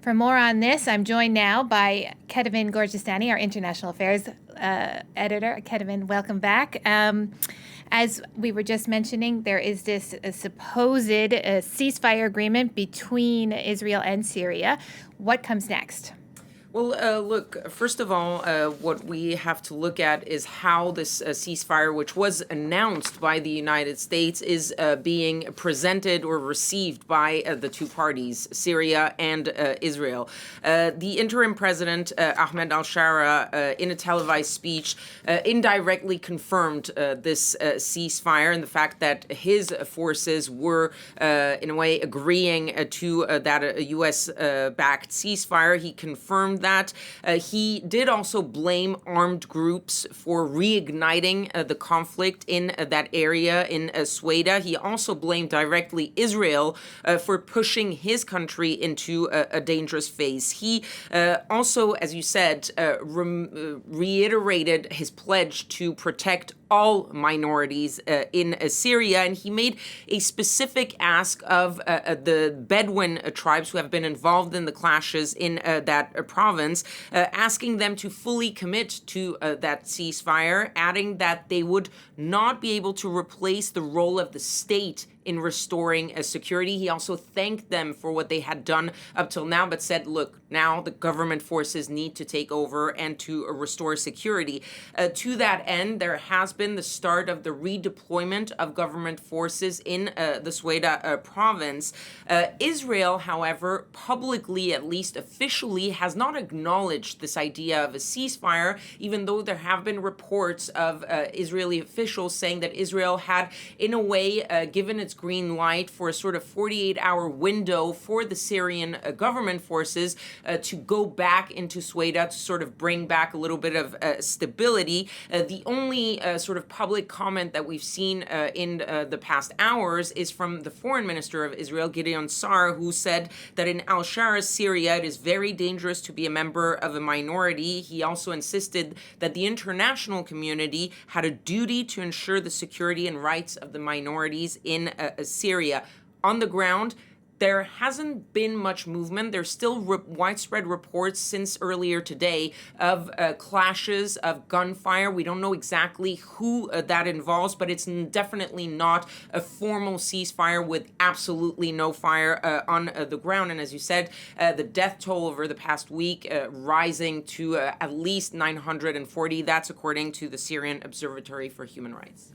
For more on this, I'm joined now by Kethevane Gorjestani, our international affairs editor. Kethevane, welcome back. As we were just mentioning, there is this supposed ceasefire agreement between Israel and Syria. What comes next? Well, look, first of all, what we have to look at is how this ceasefire, which was announced by the United States, is being presented or received by the two parties, Syria and Israel. The interim president, Ahmed al-Shara, in a televised speech, indirectly confirmed this ceasefire and the fact that his forces were, in a way, agreeing to that U.S.-backed ceasefire. He confirmed that. He did also blame armed groups for reigniting the conflict in that area in Sweida. He also blamed directly Israel for pushing his country into a dangerous phase. He also, as you said, reiterated his pledge to protect all minorities in Syria, and he made a specific ask of the Bedouin tribes who have been involved in the clashes in that province, asking them to fully commit to that ceasefire, adding that they would not be able to replace the role of the state in restoring security. He also thanked them for what they had done up till now, but said, look, now the government forces need to take over and to restore security. To that end, there has been the start of the redeployment of government forces in the Sweida province. Israel, however, publicly, at least officially, has not acknowledged this idea of a ceasefire, even though there have been reports of Israeli officials saying that Israel had, in a way, given its green light for a sort of 48-hour window for the Syrian government forces to go back into Sweida to sort of bring back a little bit of stability. The only sort of public comment that we've seen in the past hours is from the foreign minister of Israel, Gideon Sar, who said that in al-Shara's Syria, it is very dangerous to be a member of a minority. He also insisted that the international community had a duty to ensure the security and rights of the minorities in Syria. On the ground, there hasn't been much movement. There's still widespread reports since earlier today of clashes, of gunfire. We don't know exactly who that involves, but it's definitely not a formal ceasefire with absolutely no fire on the ground. And as you said, the death toll over the past week rising to at least 940. That's according to the Syrian Observatory for Human Rights.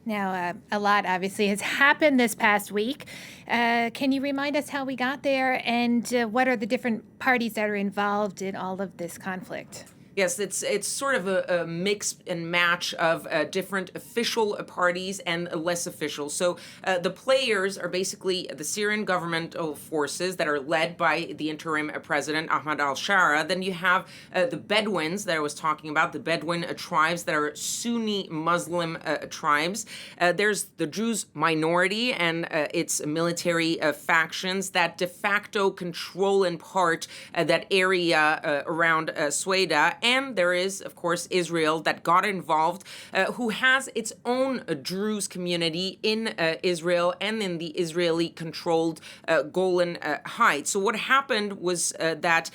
Now, a lot obviously has happened this past week. Can you remind us how we got there and what are the different parties that are involved in all of this conflict? Yes, it's sort of a mix and match of different official parties and less official. So the players are basically the Syrian governmental forces that are led by the interim president, Ahmed al-Shara. Then you have the Bedouins that I was talking about, the Bedouin tribes that are Sunni Muslim tribes. There's the Druze minority and its military factions that de facto control in part that area around Sweida. And there is, of course, Israel that got involved, who has its own Druze community in Israel and in the Israeli-controlled Golan Heights. So what happened was that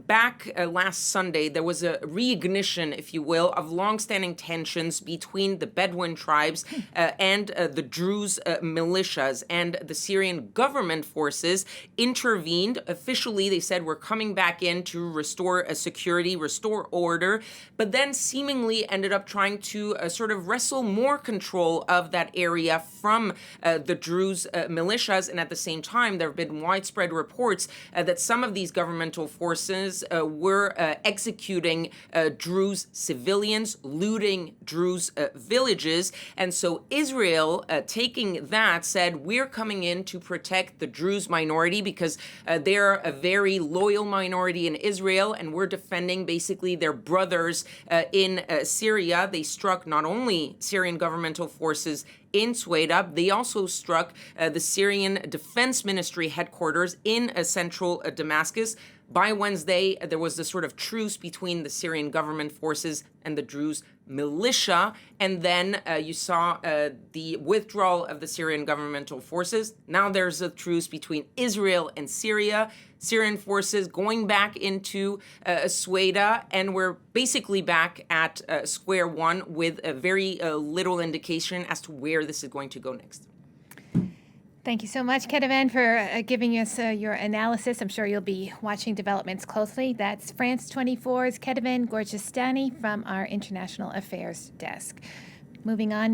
back last Sunday, there was a reignition, if you will, of longstanding tensions between the Bedouin tribes and the Druze militias. And the Syrian government forces intervened. Officially, they said, we're coming back in to restore security, restore order, but then seemingly ended up trying to sort of wrestle more control of that area from the Druze militias. And at the same time, there have been widespread reports that some of these governmental forces were executing Druze civilians, looting Druze villages. And so Israel, taking that, said, we're coming in to protect the Druze minority because they're a very loyal minority in Israel, and we're defending basically their brothers in Syria. They struck not only Syrian governmental forces in Sweida. They also struck the Syrian Defense Ministry headquarters in central Damascus. By Wednesday, there was this sort of truce between the Syrian government forces and the Druze militia. And then you saw the withdrawal of the Syrian governmental forces. Now there's a truce between Israel and Syria. Syrian forces going back into Sweida, and we're basically back at square one with a very little indication as to where this is going to go next. Thank you so much, Kethevane, for giving us your analysis. I'm sure you'll be watching developments closely. That's France 24's Kethevane Gorjestani from our International Affairs Desk. Moving on.